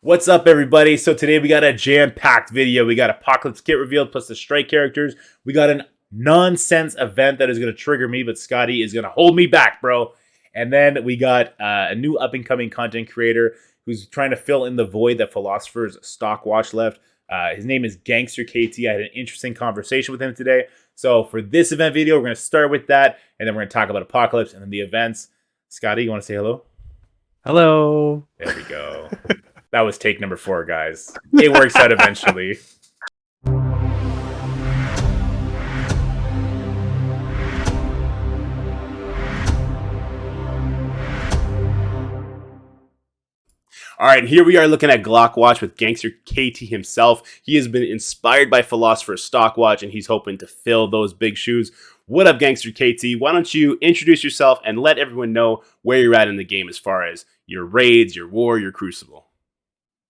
What's up, everybody? So today we got a jam-packed video. We got Apocolypse kit revealed plus the strike characters. We got a nonsense event that is going to trigger me, but Scotty is going to hold me back, bro. And then we got a new up-and-coming content creator who's trying to fill in the void that Philosopher's stock watch left. His name is GangsterKT. I had an interesting conversation with him today. So for this event video, we're going to start with that, and then we're going to talk about Apocolypse and then the events. Scotty, you want to say hello? Hello. There we go. That was take number 4, guys. It works out eventually. All right, here we are looking at Glock Watch with GangsterKT himself. He has been inspired by Philosopher's stock watch, and he's hoping to fill those big shoes. What up, GangsterKT? Why don't you introduce yourself and let everyone know where you're at in the game as far as your raids, your war, your crucible.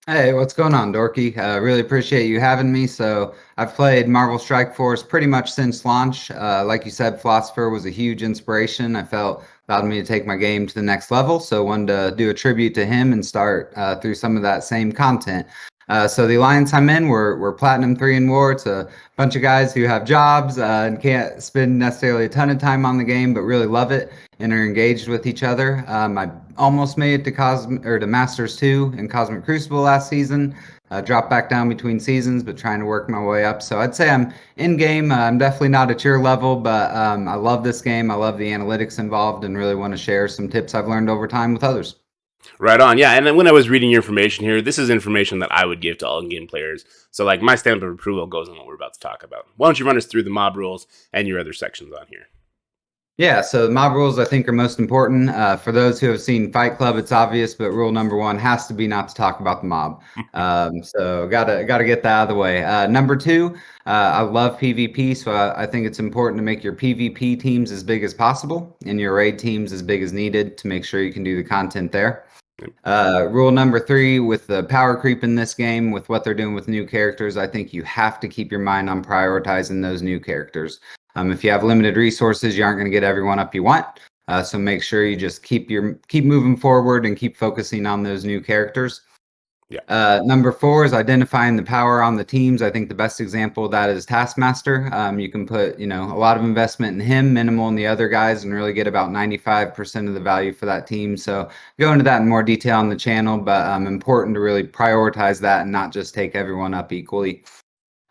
Hey, what's going on, Dorky? Really appreciate you having me. So I've played Marvel Strike Force pretty much since launch. Like you said, Philosopher was a huge inspiration. I felt allowed me to take my game to the next level. So wanted to do a tribute to him and start through some of that same content. So the alliance I'm in, we're Platinum 3 in War. It's a bunch of guys who have jobs and can't spend necessarily a ton of time on the game, but really love it and are engaged with each other. I almost made it to Masters 2 in Cosmic Crucible last season. Dropped back down between seasons, but trying to work my way up. So I'd say I'm in game. I'm definitely not at your level, but I love this game. I love the analytics involved and really want to share some tips I've learned over time with others. Right on, yeah. And then when I was reading your information here, this is information that I would give to all in-game players. So, like, my stamp of approval goes on what we're about to talk about. Why don't you run us through the mob rules and your other sections on here? Yeah, so the mob rules I think are most important. For those who have seen Fight Club, it's obvious, but rule number 1 has to be not to talk about the mob. So gotta get that out of the way. Number 2, I love PvP, so I think it's important to make your PvP teams as big as possible and your raid teams as big as needed to make sure you can do the content there. Rule number 3, with the power creep in this game, with what they're doing with new characters, I think you have to keep your mind on prioritizing those new characters. If you have limited resources, you aren't going to get everyone up you want. So make sure you just keep moving forward and keep focusing on those new characters. Yeah. Number 4 is identifying the power on the teams. I think the best example of that is Taskmaster. You can put, a lot of investment in him, minimal in the other guys, and really get about 95% of the value for that team. So go into that in more detail on the channel, but important to really prioritize that and not just take everyone up equally.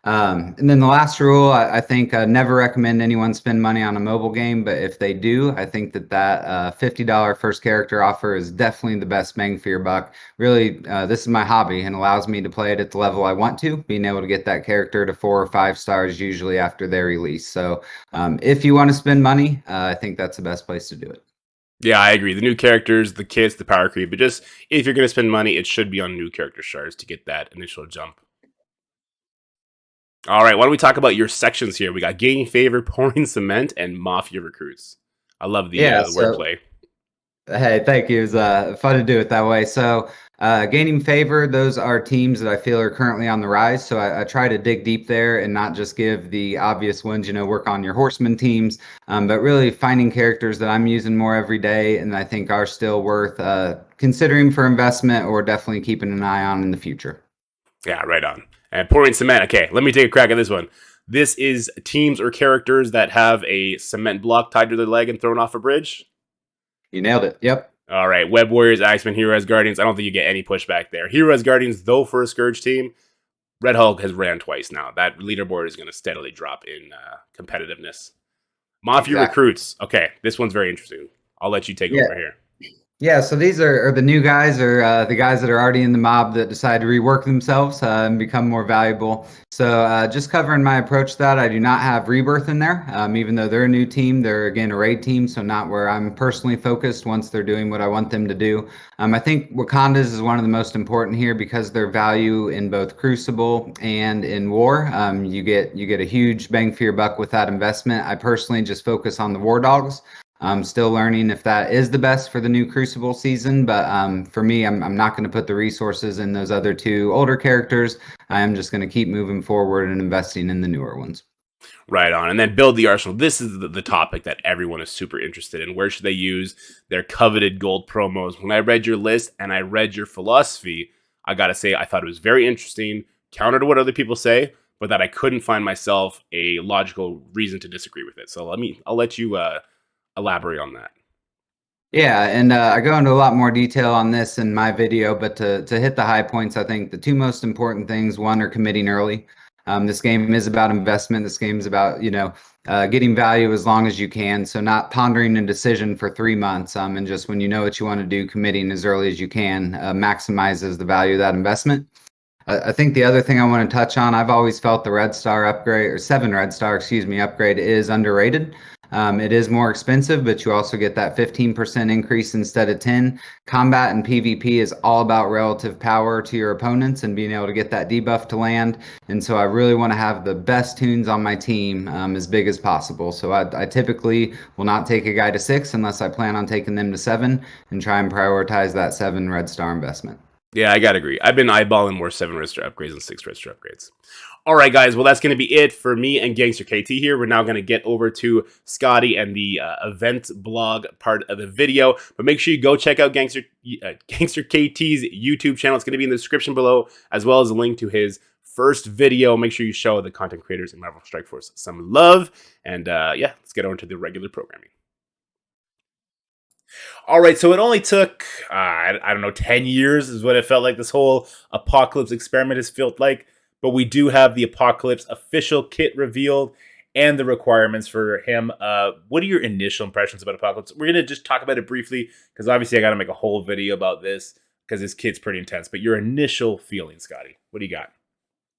And then the last rule, I think never recommend anyone spend money on a mobile game, but if they do, I think that $50 first character offer is definitely the best bang for your buck. Really, this is my hobby and allows me to play it at the level I want to, being able to get that character to 4 or 5 stars usually after their release. So if you want to spend money, I think that's the best place to do it. Yeah, I agree. The new characters, the kits, the power creep, but just if you're going to spend money, it should be on new character stars to get that initial jump. All right, why don't we talk about your sections here? We got Gaining Favor, Pouring Cement, and Mafia Recruits. I love the wordplay. Hey, thank you. It was fun to do it that way. So Gaining Favor, those are teams that I feel are currently on the rise. So I try to dig deep there and not just give the obvious ones, work on your horseman teams, but really finding characters that I'm using more every day and I think are still worth considering for investment or definitely keeping an eye on in the future. Yeah, right on. And Pouring Cement. Okay, let me take a crack at this one. This is teams or characters that have a cement block tied to their leg and thrown off a bridge. You nailed it. Yep. All right. Web Warriors, Axemen, Hero as Guardians. I don't think you get any pushback there. Hero as Guardians, though, for a Scourge team, Red Hulk has ran twice now. That leaderboard is going to steadily drop in competitiveness. Mafia Recruits. Okay, this one's very interesting. I'll let you take over here. Yeah, so these are the new guys or the guys that are already in the mob that decide to rework themselves and become more valuable. So just covering my approach to that, I do not have Rebirth in there. Even though they're a new team, they're, again, a raid team, so not where I'm personally focused once they're doing what I want them to do. I think Wakandas is one of the most important here because their value in both Crucible and in War. You get a huge bang for your buck with that investment. I personally just focus on the War Dogs. I'm still learning if that is the best for the new Crucible season, but for me, I'm not going to put the resources in those other 2 older characters. I am just going to keep moving forward and investing in the newer ones. Right on. And then build the arsenal. This is the topic that everyone is super interested in. Where should they use their coveted gold promos? When I read your list and I read your philosophy, I gotta say, I thought it was very interesting, counter to what other people say, but that I couldn't find myself a logical reason to disagree with it. So I'll let you elaborate on that. Yeah, and I go into a lot more detail on this in my video, but to hit the high points, I think the two most important things, one, are committing early. This game is about investment. This game is about, getting value as long as you can. So not pondering a decision for 3 months, and just when you know what you want to do, committing as early as you can maximizes the value of that investment. I think the other thing I want to touch on, I've always felt the Red Star upgrade, or 7 Red Star, excuse me, upgrade is underrated. It is more expensive, but you also get that 15% increase instead of 10. Combat and PvP is all about relative power to your opponents and being able to get that debuff to land. And so I really want to have the best tunes on my team as big as possible. So I typically will not take a guy to 6 unless I plan on taking them to 7 and try and prioritize that 7 Red Star investment. Yeah, I gotta agree. I've been eyeballing more 7 register upgrades than 6 register upgrades. All right, guys. Well, that's going to be it for me and GangsterKT here. We're now going to get over to Scotty and the event blog part of the video. But make sure you go check out GangsterKT's YouTube channel. It's going to be in the description below, as well as a link to his first video. Make sure you show the content creators in Marvel Strike Force some love. And yeah, let's get on to the regular programming. All right, so it only took, I don't know, 10 years is what it felt like this whole Apocolypse experiment has felt like. But we do have the Apocolypse official kit revealed and the requirements for him. What are your initial impressions about Apocolypse? We're going to just talk about it briefly because obviously I got to make a whole video about this because this kit's pretty intense. But your initial feelings, Scotty, what do you got?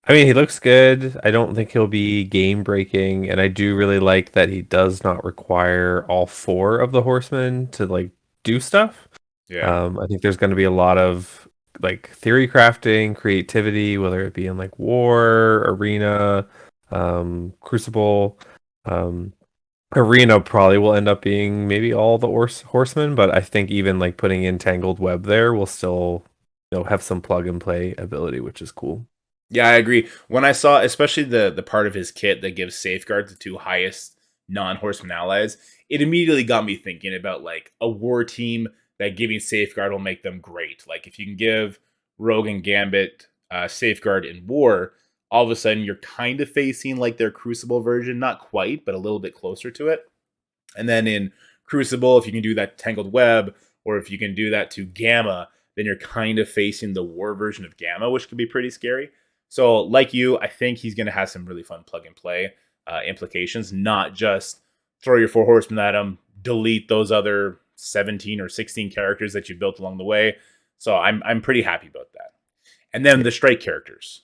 I mean, he looks good. I don't think he'll be game breaking, and I do really like that he does not require all 4 of the horsemen to like do stuff. Yeah. I think there's going to be a lot of like theory crafting, creativity, whether it be in like war, arena, crucible. Arena probably will end up being maybe all the horsemen, but I think even like putting in Tangled Web there will still, have some plug and play ability, which is cool. Yeah, I agree. When I saw, especially the part of his kit that gives Safeguard the 2 highest non-horseman allies, it immediately got me thinking about like a war team that giving Safeguard will make them great. Like if you can give Rogue and Gambit Safeguard in war, all of a sudden you're kind of facing like their Crucible version, not quite, but a little bit closer to it. And then in Crucible, if you can do that Tangled Web, or if you can do that to Gamma, then you're kind of facing the war version of Gamma, which could be pretty scary. So like you, I think he's going to have some really fun plug and play implications, not just throw your 4 horsemen at him, delete those other 17 or 16 characters that you built along the way. So I'm pretty happy about that. And then the strike characters.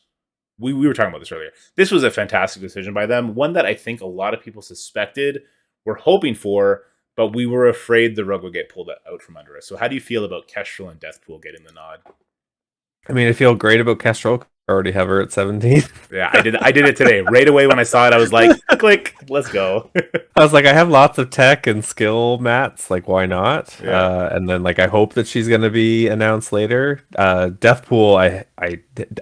We were talking about this earlier. This was a fantastic decision by them. One that I think a lot of people suspected, were hoping for, but we were afraid the rug would get pulled out from under us. So how do you feel about Kestrel and Deathpool getting the nod? I mean, I feel great about Kestrel. I already have her at 17. Yeah, I did it today. Right away when I saw it, I was like, click, let's go. I was like, I have lots of tech and skill mats. Like, why not? Yeah. And then, like, I hope that she's going to be announced later. Deathpool,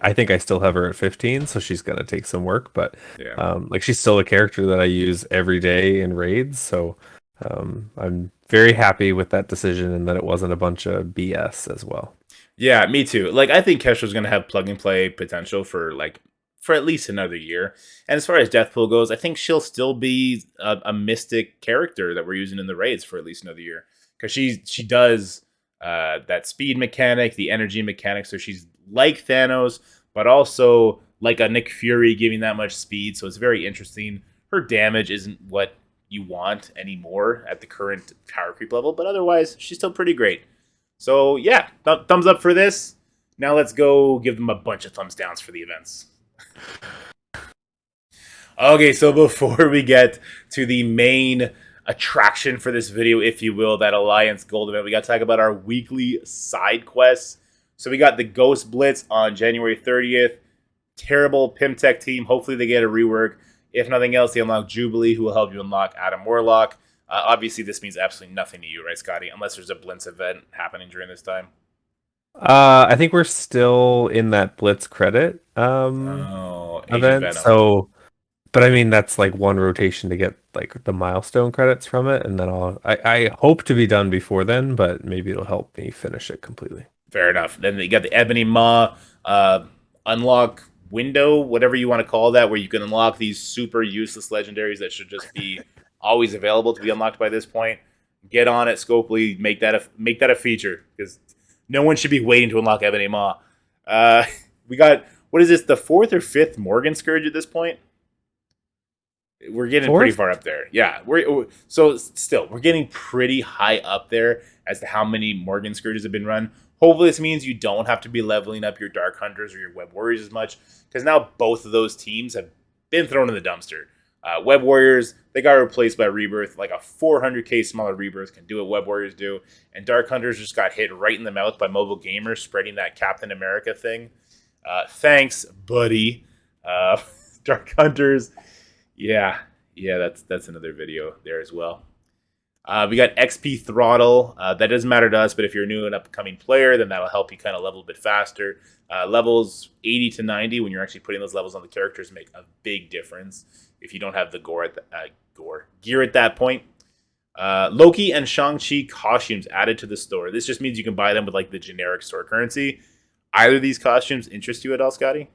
I think I still have her at 15, so she's going to take some work. But, Yeah. like, she's still a character that I use every day in raids. So I'm very happy with that decision and that it wasn't a bunch of BS as well. Yeah, me too. Like, I think Kestrel's going to have plug and play potential for at least another year. And as far as Deathpool goes, I think she'll still be a mystic character that we're using in the raids for at least another year. Because she does that speed mechanic, the energy mechanic. So she's like Thanos, but also like a Nick Fury giving that much speed. So it's very interesting. Her damage isn't what you want anymore at the current power creep level. But otherwise, she's still pretty great. So yeah, thumbs up for this. Now let's go give them a bunch of thumbs downs for the events. Okay, so before we get to the main attraction for this video, if you will, that Alliance Gold event, we got to talk about our weekly side quests. So we got the Ghost Blitz on January 30th. Terrible Pimtech team. Hopefully they get a rework. If nothing else, they unlock Jubilee, who will help you unlock Adam Warlock. Obviously, this means absolutely nothing to you, right, Scotty? Unless there's a Blitz event happening during this time. I think we're still in that Blitz credit Agent event. Venom. So, but I mean, that's like one rotation to get like the milestone credits from it, and then I hope to be done before then, but maybe it'll help me finish it completely. Fair enough. Then you got the Ebony Maw unlock window, whatever you want to call that, where you can unlock these super useless legendaries that should just be always available to be unlocked by this point. Get on it, Scopely. Make that a feature, because no one should be waiting to unlock Ebony Maw. We got, what is this, the 4th or 5th Morgan Scourge at this point? We're getting pretty far up there. Yeah, we're getting pretty high up there as to how many Morgan Scourges have been run. Hopefully this means you don't have to be leveling up your Dark Hunters or your Web Warriors as much, because now both of those teams have been thrown in the dumpster. Web Warriors, they got replaced by Rebirth. Like a 400k smaller Rebirth can do what Web Warriors do. And Dark Hunters just got hit right in the mouth by Mobile Gamers spreading that Captain America thing. Thanks, buddy. Dark Hunters. Yeah, that's another video there as well. We got XP Throttle. That doesn't matter to us, but if you're a new and upcoming player, then that'll help you kind of level a bit faster. Levels 80 to 90, when you're actually putting those levels on the characters, make a big difference if you don't have the gear at that point. Loki and Shang-Chi costumes added to the store. This just means you can buy them with like the generic store currency. Either of these costumes interest you at all, Scotty?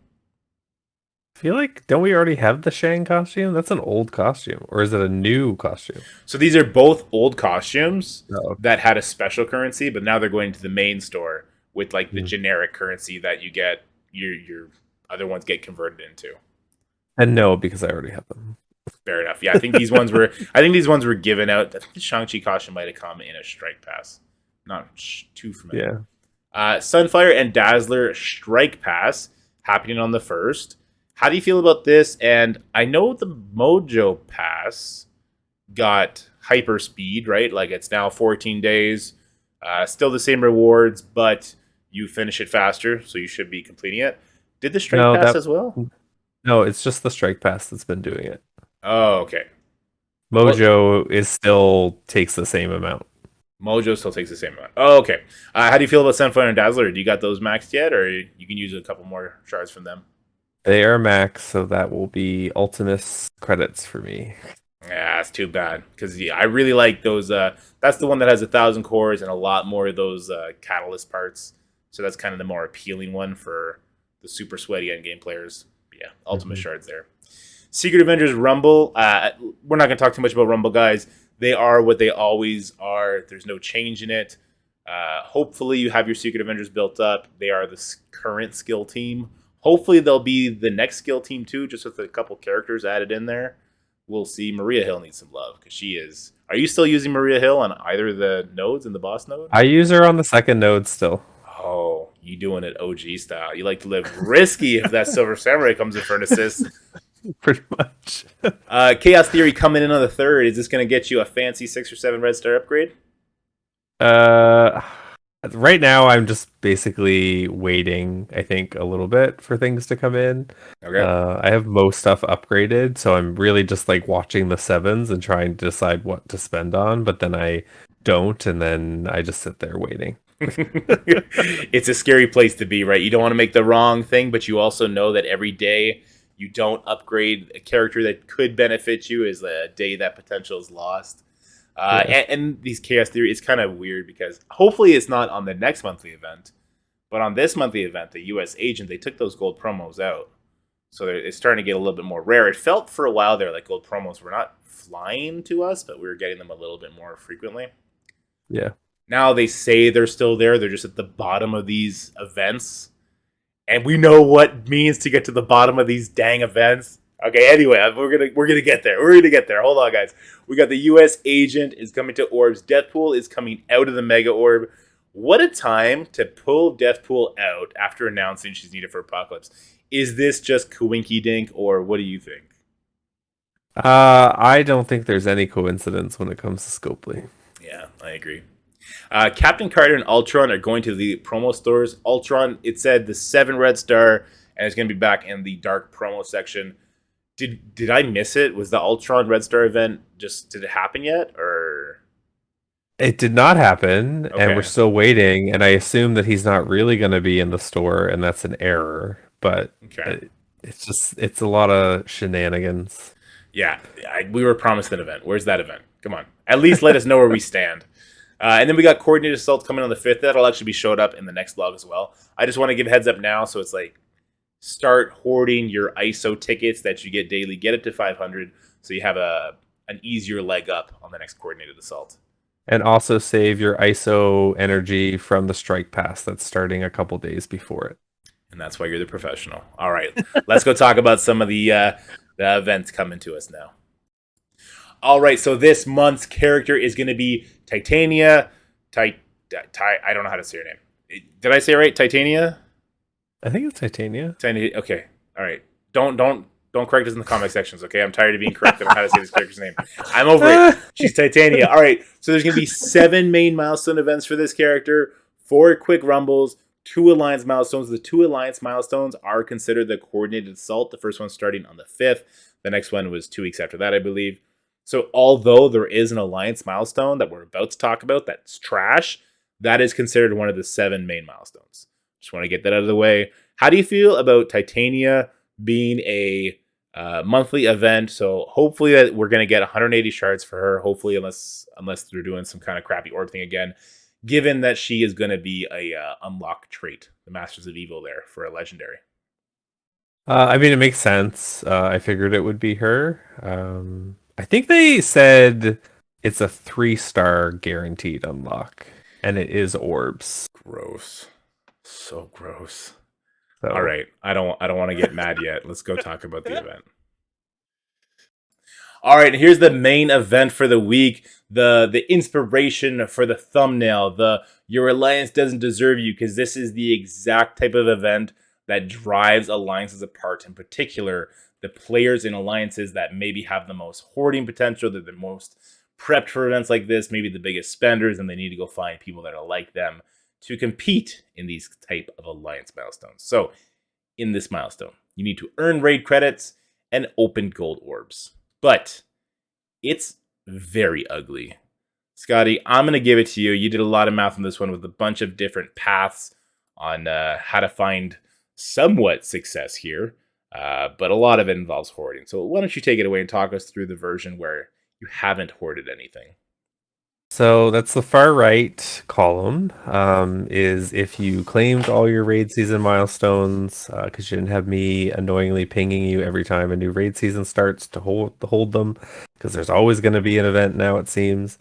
I feel like, don't we already have the Shang costume? That's an old costume. Or is it a new costume? So these are both old costumes that had a special currency, but now they're going to the main store with like the generic currency that you get, your other ones get converted into. And no, because I already have them. Fair enough. Yeah, I think these ones were given out. I think the Shang-Chi costume might have come in a strike pass. Not too familiar. Yeah. Sunfire and Dazzler strike pass happening on the 1st. How do you feel about this? And I know the Mojo Pass got hyper speed, right? Like it's now 14 days. Still the same rewards, but you finish it faster, so you should be completing it. Did the Strike Pass as well? No, it's just the Strike Pass that's been doing it. Oh, okay. Mojo still takes the same amount. Mojo still takes the same amount. Oh, okay. How do you feel about Sunfire and Dazzler? Do you got those maxed yet, or you can use a couple more shards from them? They are max, so that will be Ultimus credits for me. Yeah, that's too bad, because I really like those. That's the one that has 1,000 cores and a lot more of those catalyst parts. So that's kind of the more appealing one for the super sweaty endgame players. But yeah, Ultimus shards there. Secret Avengers Rumble. We're not going to talk too much about Rumble, guys. They are what they always are. There's no change in it. Hopefully you have your Secret Avengers built up. They are the current skill team. Hopefully they'll be the next skill team too, just with a couple characters added in there. We'll see. Maria Hill needs some love, because she is... Are you still using Maria Hill on either of the nodes in the boss node? I use her on the 2nd node still. Oh, you doing it OG style. You like to live risky if that Silver Samurai comes in for an assist. Pretty much. Chaos Theory coming in on the 3rd. Is this going to get you a fancy 6 or 7 red star upgrade? Right now, I'm just basically waiting, I think, a little bit for things to come in. Okay. I have most stuff upgraded, so I'm really just like watching the 7s and trying to decide what to spend on, but then I don't, and then I just sit there waiting. It's a scary place to be, right? You don't want to make the wrong thing, but you also know that every day you don't upgrade a character that could benefit you is a day that potential is lost. And these Chaos Theory, it's kind of weird because hopefully it's not on the next monthly event, but on this monthly event, the US Agent, they took those gold promos out. So it's starting to get a little bit more rare. It felt for a while there like gold promos were not flying to us, but we were getting them a little bit more frequently. Yeah. Now they say they're still there. They're just at the bottom of these events. And we know what it means to get to the bottom of these dang events. Okay, anyway, we're gonna get there. We're gonna get there. Hold on, guys. We got the U.S. Agent is coming to orbs. Deathpool is coming out of the Mega Orb. What a time to pull Deathpool out after announcing she's needed for Apocalypse. Is this just coinky dink, or what do you think? I don't think there's any coincidence when it comes to Scopely. Yeah, I agree. Captain Carter and Ultron are going to the promo stores. Ultron, it said the 7 red star, and it's going to be back in the dark promo section. Did I miss it? Was the Ultron Red Star event did it happen yet, or? It did not happen, Okay. And we're still waiting, and I assume that he's not really going to be in the store, and that's an error, but okay. It's a lot of shenanigans. Yeah, we were promised an event. Where's that event? Come on. At least let us know where we stand. And then we got Coordinated Assault coming on the 5th. That'll actually be showed up in the next vlog as well. I just want to give a heads up now, so it's like, start hoarding your ISO tickets that you get daily. Get it to 500 so you have an easier leg up on the next Coordinated Assault. And also save your ISO energy from the strike pass that's starting a couple days before it. And that's why you're the professional. All right, let's go talk about some of the events coming to us now. All right, so this month's character is going to be Titania. I don't know how to say her name. Did I say it right? Titania? I think it's Titania. Okay. All right. Don't correct us in the comment sections, okay? I'm tired of being corrected on how to say this character's name. I'm over it. She's Titania. All right. So there's going to be 7 main milestone events for this character, 4 quick rumbles, 2 alliance milestones. The 2 alliance milestones are considered the Coordinated Assault. The first one starting on the 5th. The next one was 2 weeks after that, I believe. So although there is an alliance milestone that we're about to talk about that's trash, that is considered one of the 7 main milestones. Just want to get that out of the way. How do you feel about Titania being a monthly event? So hopefully that we're going to get 180 shards for her. Hopefully, unless they're doing some kind of crappy orb thing again. Given that she is going to be a unlock trait, the Masters of Evil there for a legendary. I mean, it makes sense. I figured it would be her. I think they said it's a 3-star guaranteed unlock, and it is orbs. Gross. So gross. So. All right. I don't want to get mad yet. Let's go talk about the event. All right, here's the main event for the week. The inspiration for the thumbnail. The Your Alliance Doesn't Deserve You, because this is the exact type of event that drives alliances apart. In particular, the players in alliances that maybe have the most hoarding potential, they're the most prepped for events like this, maybe the biggest spenders, and they need to go find people that are like them to compete in these type of alliance milestones. So, in this milestone, you need to earn raid credits and open gold orbs. But it's very ugly. Scotty, I'm going to give it to you. You did a lot of math on this one with a bunch of different paths on how to find somewhat success here. But a lot of it involves hoarding. So why don't you take it away and talk us through the version where you haven't hoarded anything? So that's the far right column, is if you claimed all your raid season milestones, because you didn't have me annoyingly pinging you every time a new raid season starts to hold them, because there's always going to be an event now, it seems.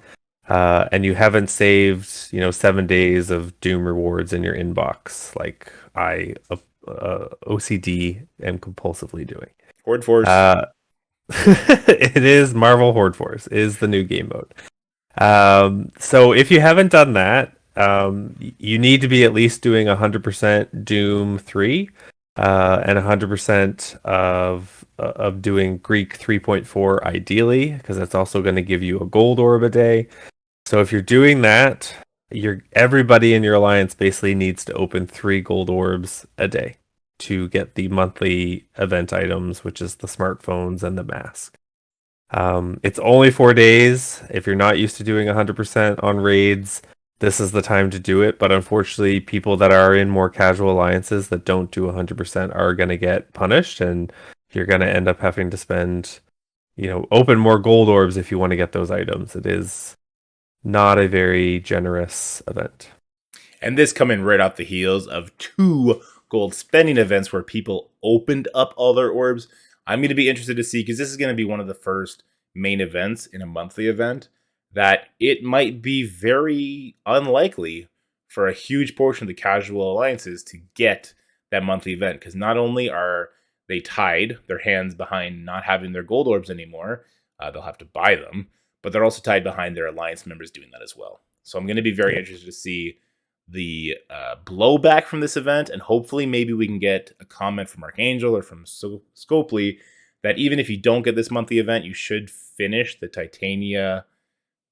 And you haven't saved, 7 days of Doom rewards in your inbox, like I OCD am compulsively doing. Horde Force. It is Marvel Horde Force is the new game mode. So if you haven't done that, you need to be at least doing 100% Doom 3, and 100% of doing Greek 3.4 ideally, because that's also going to give you a gold orb a day. So if you're doing that, everybody in your alliance basically needs to open 3 gold orbs a day to get the monthly event items, which is the smartphones and the mask. It's only 4 days. If you're not used to doing 100% on raids, this is the time to do it. But unfortunately, people that are in more casual alliances that don't do 100% are going to get punished, and you're going to end up having to spend, open more gold orbs if you want to get those items. It is not a very generous event. And this coming right off the heels of 2 gold spending events where people opened up all their orbs. I'm going to be interested to see, because this is going to be one of the first main events in a monthly event, that it might be very unlikely for a huge portion of the casual alliances to get that monthly event, because not only are they tied their hands behind not having their gold orbs anymore, they'll have to buy them, but they're also tied behind their alliance members doing that as well. So I'm going to be very interested to see the blowback from this event, and hopefully maybe we can get a comment from Archangel or from Scopely that even if you don't get this monthly event, you should finish the Titania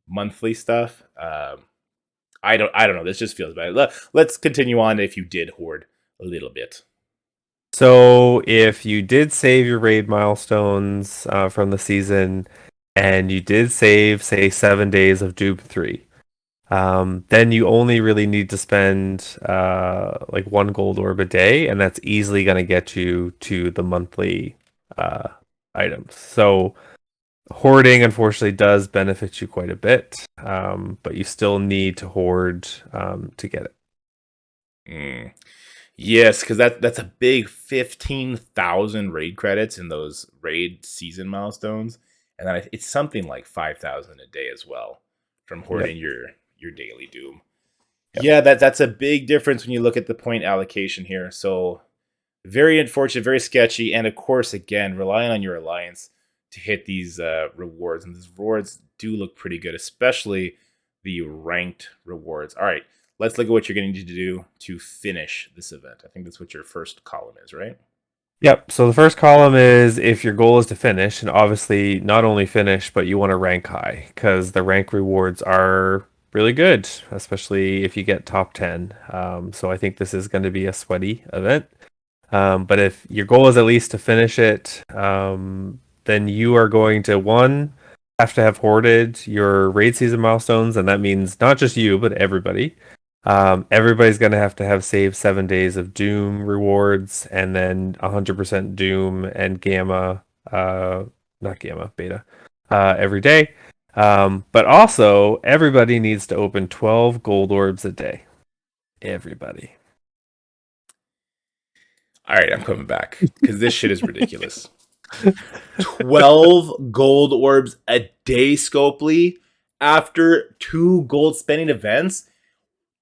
monthly stuff. I don't know. This just feels bad. Let's continue on if you did hoard a little bit. So if you did save your raid milestones from the season, and you did save, say, 7 days of Doom 3, then you only really need to spend like 1 gold orb a day, and that's easily going to get you to the monthly items. So Hoarding, unfortunately, does benefit you quite a bit, but you still need to hoard to get it. Mm. Yes, because that's a big 15,000 raid credits in those raid season milestones, and then it's something like 5,000 a day as well from Yep. hoarding your daily doom. Yep. Yeah, that's a big difference when you look at the point allocation here. So very unfortunate, very sketchy, and of course, again, relying on your alliance to hit these rewards, and these rewards do look pretty good, especially the ranked rewards. All right, let's look at what you're going to need to do to finish this event. I think that's what your first column is, right? Yep. So the first column is if your goal is to finish, and obviously not only finish, but you want to rank high because the rank rewards are really good, especially if you get top 10. So I think this is going to be a sweaty event. But if your goal is at least to finish it, then you are going to have to have hoarded your raid season milestones, and that means not just you, but everybody. Everybody's going to have saved 7 days of Doom rewards, and then 100% Doom and Gamma, not Gamma, Beta, every day. But also, everybody needs to open 12 gold orbs a day. Everybody. All right, I'm coming back because this shit is ridiculous. 12 gold orbs a day, Scopely, after 2 gold spending events.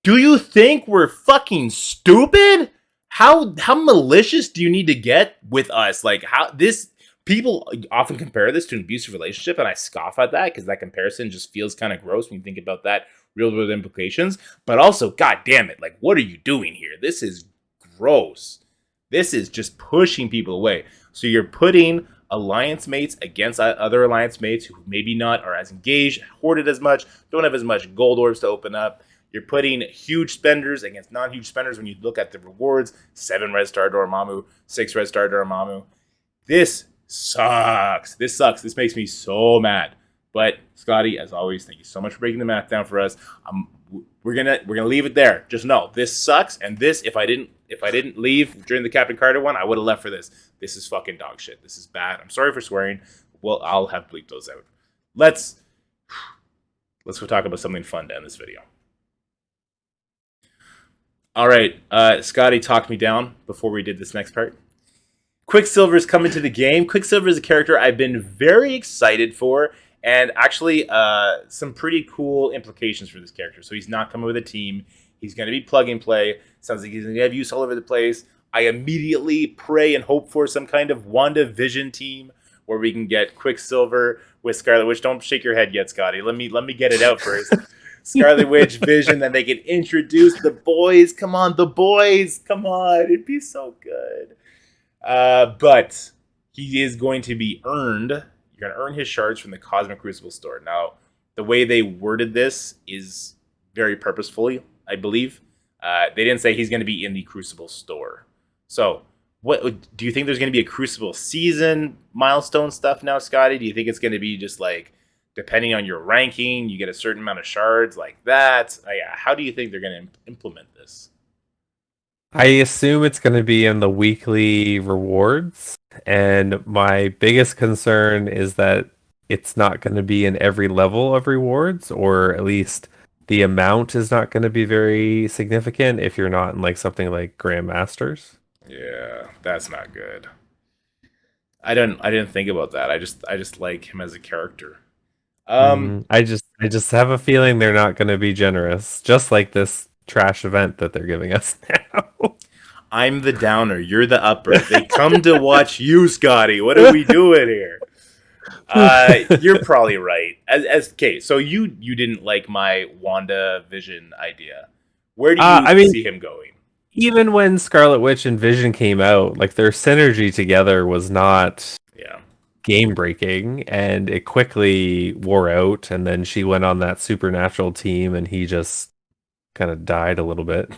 Do you think we're fucking stupid? How malicious do you need to get with us? Like how this people often compare this to an abusive relationship, and I scoff at that because that comparison just feels kind of gross when you think about that real world implications. But also, god damn it, like what are you doing here? This is gross. This is just pushing people away. So you're putting alliance mates against other alliance mates who maybe not are as engaged, hoarded as much, don't have as much gold orbs to open up. You're putting huge spenders against non-huge spenders when you look at the rewards. 7 red star Dormammu, 6 red star Dormammu. This sucks. This sucks. This makes me so mad. But Scotty, as always, thank you so much for breaking the math down for us. We're gonna leave it there. Just know this sucks, and this if I didn't leave during the Captain Carter one, I would have left for this. This is fucking dog shit. This is bad. I'm sorry for swearing. Well, I'll have bleeped those out. Let's go talk about something fun to end this video. All right, Scotty talked me down before we did this next part. Quicksilver is coming to the game. Quicksilver is a character I've been very excited for, and actually some pretty cool implications for this character. So he's not coming with a team. He's going to be plug and play. Sounds like he's going to have use all over the place. I immediately pray and hope for some kind of WandaVision team where we can get Quicksilver with Scarlet Witch. Don't shake your head yet, Scotty. Let me get it out first. Scarlet Witch, Vision, then they can introduce the boys. Come on, the boys. Come on. It'd be so good. But he is going to be earned. You're going to earn his shards from the Cosmic Crucible store. Now, the way they worded this is very purposefully, I believe. They didn't say he's going to be in the Crucible store. So, what do you think there's going to be a Crucible season milestone stuff now, Scotty? Do you think it's going to be just like, depending on your ranking, you get a certain amount of shards like that? How do you think they're going to implement this? I assume it's going to be in the weekly rewards, and my biggest concern is that it's not going to be in every level of rewards, or at least the amount is not going to be very significant if you're not in like something like Grandmasters. Yeah, that's not good. I didn't think about that. I just like him as a character. I just have a feeling they're not going to be generous, just like this trash event that they're giving us now. I'm the downer. You're the upper. They come to watch you, Scotty. What are we doing here? You're probably right. Okay, so you didn't like my WandaVision idea. Where do you see him going? Even when Scarlet Witch and Vision came out, like their synergy together was not game breaking, and it quickly wore out, and then she went on that supernatural team and he just kind of died a little bit.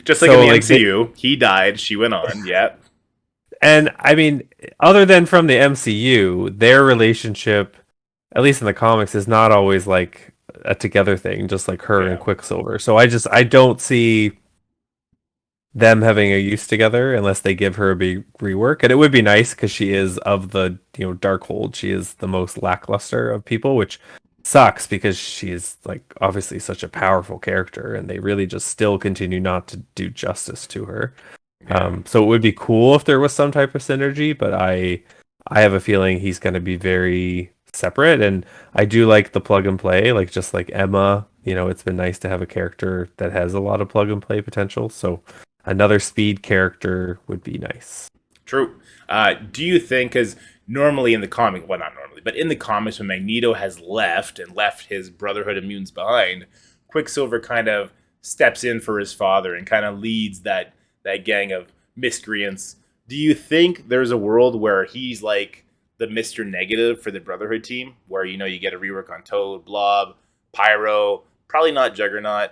Just like in the MCU, he died, she went on, yeah. And I mean, other than from the MCU, their relationship, at least in the comics, is not always like a together thing, just like her and Quicksilver. So I don't see them having a use together unless they give her a big rework. And it would be nice because she is of the Darkhold. She is the most lackluster of people, which sucks because she is like obviously such a powerful character, and they really just still continue not to do justice to her. Yeah. So it would be cool if there was some type of synergy, but I have a feeling he's going to be very separate. And I do like the plug and play, like just like Emma. It's been nice to have a character that has a lot of plug and play potential. So another speed character would be nice. True. Do you think, because normally in the comic, well, not normally, but in the comics, when Magneto has left his Brotherhood of Mutants behind, Quicksilver kind of steps in for his father and kind of leads that gang of miscreants. Do you think there's a world where he's like the Mr. Negative for the Brotherhood team, where you get a rework on Toad, Blob, Pyro, probably not Juggernaut,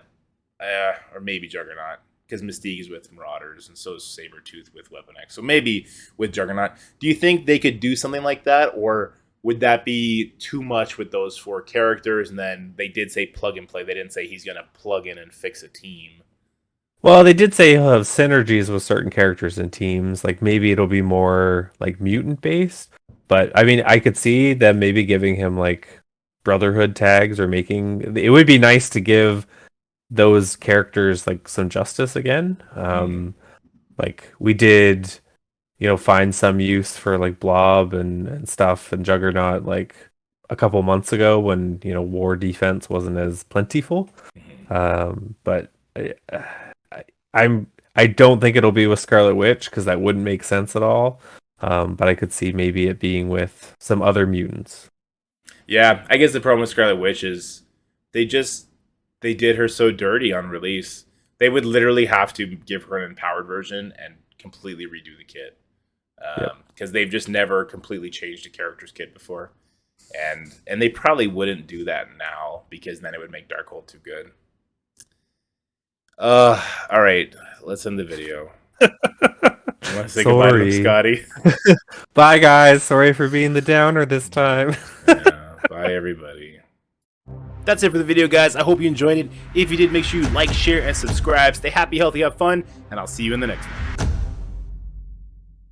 or maybe Juggernaut, because Mystique is with Marauders, and so is Sabretooth with Weapon X. So maybe with Juggernaut. Do you think they could do something like that, or would that be too much with those 4 characters? And then they did say plug and play. They didn't say he's going to plug in and fix a team. Well, they did say he'll have synergies with certain characters and teams. Like maybe it'll be more like mutant based. But I mean, I could see them maybe giving him like Brotherhood tags, or making it would be nice to give those characters like some justice again. Like we did, find some use for like Blob and stuff and Juggernaut like a couple months ago when war defense wasn't as plentiful. But I don't think it'll be with Scarlet Witch because that wouldn't make sense at all. But I could see maybe it being with some other mutants. Yeah, I guess the problem with Scarlet Witch is they did her so dirty on release. They would literally have to give her an empowered version and completely redo the kit. Because they've just never completely changed a character's kit before. And they probably wouldn't do that now, because then it would make Darkhold too good. All right, let's end the video. You want to say goodbye to them, Scotty? Bye, guys. Sorry for being the downer this time. Yeah, bye, everybody. That's it for the video, guys. I hope you enjoyed it. If you did, make sure you like, share, and subscribe. Stay happy, healthy, have fun, and I'll see you in the next one.